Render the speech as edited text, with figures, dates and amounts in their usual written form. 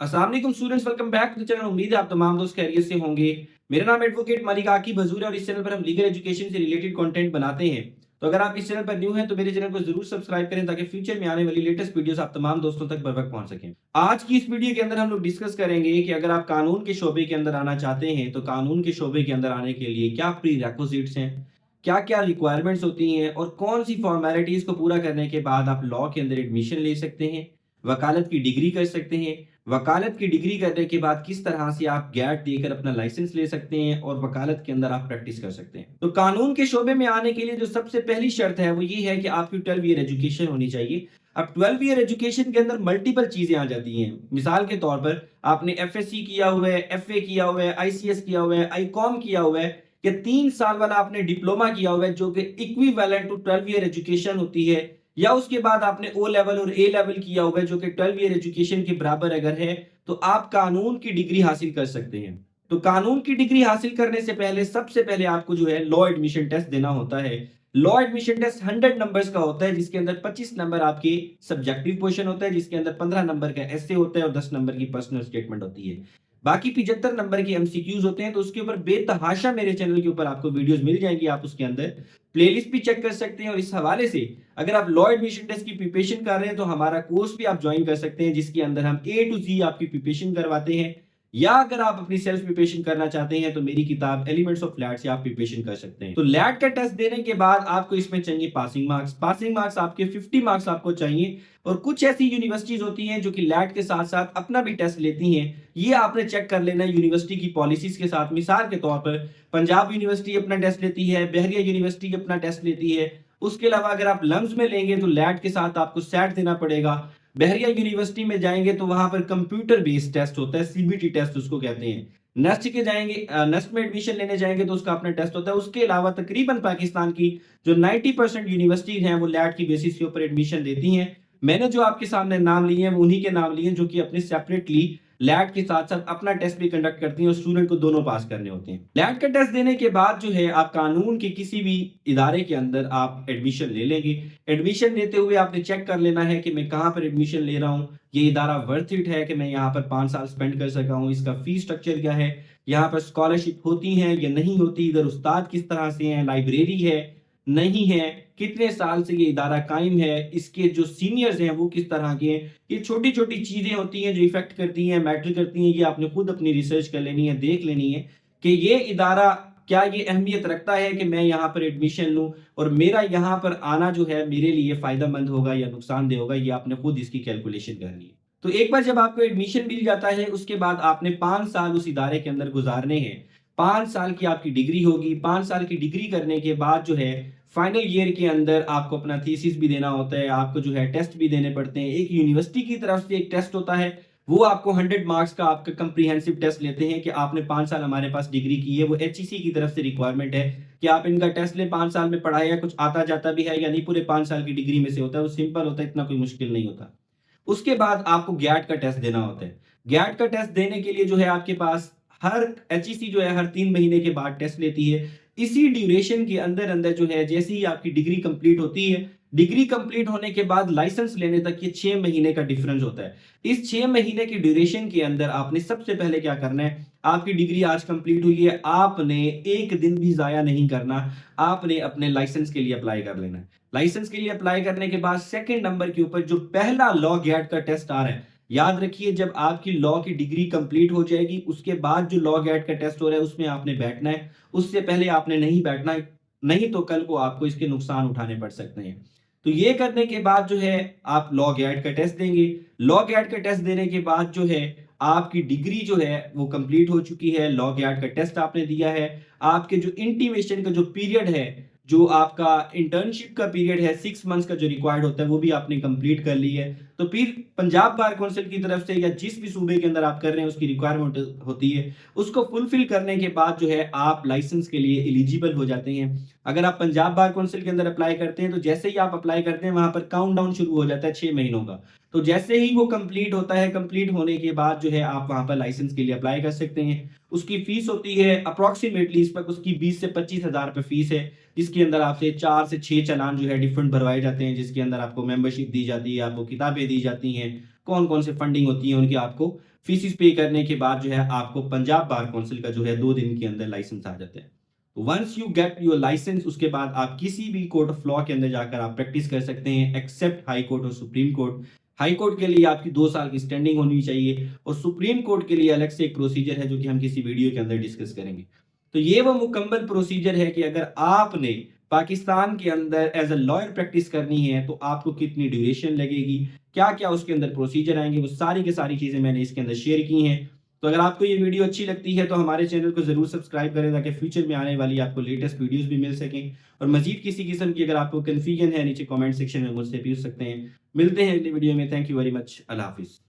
अस्सलाम वालेकुम students, welcome back to the channel. उम्मीद है आप तमाम दोस्त खैरियत से होंगे। मेरा नाम एडवोकेट मलिक आकिब हजूर है और इस चैनल पर हम लीगल एजुकेशन से रिलेटेड कंटेंट बनाते हैं। तो अगर आप इस चैनल पर न्यू हैं तो मेरे चैनल को जरूर सब्सक्राइब करें ताकि फ्यूचर में आने वाली लेटेस्ट वीडियोस आप तमाम दोस्तों तक बर वक्त पहुंच सकें। आज की इस वीडियो के अंदर हम लोग डिस्कस करेंगे कि अगर आप कानून के शोबे के अंदर आना चाहते हैं तो कानून के शोबे के अंदर आने के लिए क्या प्री रेक्विजिट्स हैं, क्या क्या रिक्वायरमेंट्स होती हैं और कौन सी फॉर्मेलिटीज को पूरा करने के बाद आप लॉ के अंदर एडमिशन ले सकते हैं, वकालत की डिग्री कर सकते हैं। वकालत की डिग्री करने के बाद किस तरह से आप गैट देकर अपना लाइसेंस ले सकते हैं और वकालत के अंदर आप प्रैक्टिस कर सकते हैं। तो कानून के शोबे में आने के लिए जो सबसे पहली शर्त है वो ये है कि आपकी 12 ईयर एजुकेशन होनी चाहिए। अब 12 ईयर एजुकेशन के अंदर मल्टीपल चीजें आ जाती हैं। मिसाल के तौर पर आपने एफएससी किया हुआ है, एफए किया हुआ है, आईसीएस किया हुआ है, आईकॉम किया हुआ है, या 3 साल वाला आपने डिप्लोमा किया हुआ है जो कि इक्विवेलेंट टू 12 ईयर एजुकेशन होती है, या उसके बाद आपने ओ लेवल और ए लेवल किया हुआ है जो कि 12 ईयर एजुकेशन के बराबर अगर है तो आप कानून की डिग्री हासिल कर सकते हैं। तो कानून की डिग्री हासिल करने से पहले सबसे पहले आपको जो है लॉ एडमिशन टेस्ट देना होता है। लॉ एडमिशन टेस्ट 100 नंबर्स का होता है जिसके अंदर 25 नंबर आपके सब्जेक्टिव क्वेश्चन होता है, जिसके अंदर 15 नंबर का एसे होता है और 10 नंबर की पर्सनल स्टेटमेंट होती है। बाकी 75 नंबर के एमसीक्यूज होते हैं। तो उसके ऊपर बेतहाशा मेरे चैनल के ऊपर आपको वीडियोस मिल जाएंगी, आप उसके अंदर प्लेलिस्ट भी चेक कर सकते हैं। और इस हवाले से अगर आप लॉ एडमिशन टेस्ट की प्रिपरेशन कर रहे हैं तो हमारा कोर्स भी आप ज्वाइन कर सकते हैं जिसके अंदर हम ए टू जी आपकी प्रिपरेशन करवाते हैं। या अगर आप अपनी सेल्फ प्रिपरेशन करना चाहते हैं तो मेरी किताब एलिमेंट्स ऑफ लैट से आप प्रिपरेशन कर सकते हैं। तो लैट का टेस्ट देने के बाद आपको इसमें चाहिए पासिंग मार्क्स। पासिंग मार्क्स आपके 50 मार्क्स आपको चाहिए। और कुछ ऐसी यूनिवर्सिटीज होती हैं जो कि लैट के साथ साथ अपना भी टेस्ट लेती हैं। ये आपने चेक कर लेना यूनिवर्सिटी की पॉलिसीज के साथ। मिसाल के तौर पर पंजाब यूनिवर्सिटी अपना टेस्ट लेती है, बहरिया यूनिवर्सिटी अपना टेस्ट लेती है। उसके अलावा अगर आप लम्स में लेंगे तो लैट के साथ आपको सेट देना पड़ेगा। बहरिया यूनिवर्सिटी में जाएंगे तो वहां पर कंप्यूटर बेस्ड टेस्ट होता है, सीबीटी टेस्ट उसको कहते हैं। नेस्ट के जाएंगे, नेस्ट में एडमिशन लेने जाएंगे तो उसका अपना टेस्ट होता है। उसके अलावा तकरीबन पाकिस्तान की जो 90% यूनिवर्सिटीज हैं वो लैट की बेसिस के ऊपर एडमिशन देती हैं। मैंने जो आपके सामने नाम लिए हैं वो उन्हीं के नाम लिए हैं जो कि अपने सेपरेटली लैट के साथ साथ अपना टेस्ट भी कंडक्ट करती हैं और स्टूडेंट को दोनों पास करने होते हैं। लैट का टेस्ट देने के बाद जो है आप कानून के किसी भी इदारे के अंदर आप एडमिशन ले लेंगे। एडमिशन लेते हुए आपने चेक कर लेना है कि मैं कहाँ पर एडमिशन ले रहा हूँ, ये इदारा वर्थ इट है कि मैं यहाँ पर 5 साल स्पेंड कर सका हूँ, इसका फीस स्ट्रक्चर क्या है, यहाँ पर स्कॉलरशिप होती है या नहीं होती, इधर उस्ताद किस तरह से हैं, लाइब्रेरी है नहीं है, कितने साल से ये इदारा कायम है, इसके जो सीनियर्स हैं वो किस तरह के हैं। ये छोटी छोटी चीजें होती हैं जो इफेक्ट करती हैं, मैटर करती हैं। ये आपने खुद अपनी रिसर्च कर लेनी है, देख लेनी है कि ये इदारा क्या ये अहमियत रखता है कि मैं यहाँ पर एडमिशन लूँ और मेरा यहाँ पर आना जो है मेरे लिए फायदेमंद होगा या नुकसानदेह होगा। ये आपने खुद इसकी कैलकुलेशन करनी है। तो एक बार जब आपको एडमिशन मिल जाता है उसके बाद आपने 5 साल उस इदारे के अंदर गुजारने हैं। 5 साल की आपकी डिग्री होगी। 5 साल की डिग्री करने के बाद जो है फाइनल ईयर के अंदर आपको अपना थीसिस भी देना होता है, आपको जो है टेस्ट भी देने पड़ते हैं। एक यूनिवर्सिटी की तरफ से एक टेस्ट होता है, वो आपको 100 मार्क्स का आपका कंप्रीहेंसिव टेस्ट लेते हैं कि आपने 5 साल हमारे पास डिग्री की है। वो एचईसी की तरफ से रिक्वायरमेंट है कि आप इनका टेस्ट लें। 5 साल में पढ़ाया कुछ आता जाता भी है या नहीं, पूरे 5 साल की डिग्री में से होता है। वो सिंपल होता है, इतना कोई मुश्किल नहीं होता। उसके बाद आपको गैट का टेस्ट देना होता है। गैट का टेस्ट देने के लिए जो है आपके पास हर एचईसी जो है हर 3 महीने के बाद टेस्ट लेती है। इसी ड्यूरेशन के अंदर अंदर जो है जैसे ही आपकी डिग्री कंप्लीट होती है, डिग्री कंप्लीट होने के बाद लाइसेंस लेने तक ये 6 महीने का डिफरेंस होता है। इस 6 महीने की ड्यूरेशन के अंदर आपने सबसे पहले क्या करना है, आपकी डिग्री आज कंप्लीट हुई है, आपने एक दिन भी जाया नहीं करना। आपने अपने लाइसेंस के लिए अप्लाई कर लेना है। लाइसेंस के लिए अप्लाई करने के बाद सेकंड नंबर के ऊपर जो पहला लॉ गैट का टेस्ट आ रहा है, याद रखिए जब आपकी लॉ की डिग्री कंप्लीट हो जाएगी उसके बाद जो लॉ गैट का टेस्ट हो रहा है उसमें आपने बैठना है। उससे पहले आपने नहीं बैठना है, नहीं तो कल को आपको इसके नुकसान उठाने पड़ सकते हैं। तो ये करने के बाद जो है आप लॉ गैट का टेस्ट देंगे। लॉ गैट का टेस्ट देने के बाद जो है आपकी डिग्री जो है वो कंप्लीट हो चुकी है। लॉ गैट का टेस्ट आपने दिया है। आपके जो इंटीमेशन का जो पीरियड है, जो आपका इंटर्नशिप का पीरियड है 6 मंथ्स का जो रिक्वायर्ड होता है वो भी आपने कंप्लीट कर ली है। तो फिर पंजाब बार काउंसिल की तरफ से या जिस भी सूबे के अंदर आप कर रहे हैं उसकी रिक्वायरमेंट होती है, उसको फुलफिल करने के बाद जो है आप लाइसेंस के लिए एलिजिबल हो जाते हैं। अगर आप पंजाब बार काउंसिल के अंदर अप्लाई करते हैं तो जैसे ही आप अप्लाई करते हैं वहां पर काउंटडाउन शुरू हो जाता है 6 महीनों का। तो जैसे ही वो कंप्लीट होता है, कंप्लीट होने के बाद जो है आप वहां पर लाइसेंस के लिए अप्लाई कर सकते हैं। उसकी फीस होती है अप्रोक्सीमेटली इस पर उसकी 20 से 25 हज़ार रुपये फीस है, जिसके अंदर आपसे 4 से 6 चालान जो है डिफरेंट भरवाए जाते हैं, जिसके अंदर आपको मेंबरशिप दी जाती है, आपको किताबें दी जाती हैं, कौन-कौन से फंडिंग होती है उनकी, आपको फीसेस पे करने के बाद जो है आपको पंजाब बार काउंसिल का जो है 2 दिन के अंदर लाइसेंस आ जाता है। Once you get your licence, उसके बाद आप किसी भी कोर्ट ऑफ लॉ के अंदर जाकर आप प्रैक्टिस कर सकते हैं, एक्सेप्ट हाई कोर्ट और सुप्रीम कोर्ट। हाई कोर्ट के लिए आपकी 2 साल की स्टैंडिंग होनी चाहिए और सुप्रीम कोर्ट के लिए अलग से एक प्रोसीजर है जो कि हम किसी वीडियो के अंदर डिस्कस करेंगे। तो ये वो मुकम्मल प्रोसीजर है कि अगर आपने पाकिस्तान के अंदर एज अ लॉयर प्रैक्टिस करनी है तो आपको कितनी ड्यूरेशन लगेगी, क्या-क्या उसके अंदर प्रोसीजर आएँगे, वो सारी की सारी चीज़ें मैंने इसके अंदर शेयर की हैं। तो अगर आपको ये वीडियो अच्छी लगती है तो हमारे चैनल को ज़रूर सब्सक्राइब करें ताकि फ्यूचर में आने वाली आपको लेटेस्ट वीडियोज़ भी मिल सकें। और मज़ीद किसी किस्म की अगर आपको कन्फ्यूजन है नीचे कमेंट सेक्शन में मुझसे पूछ सकते हैं। मिलते हैं अगली वीडियो में। Thank you very much. अल्लाह हाफ़िज़।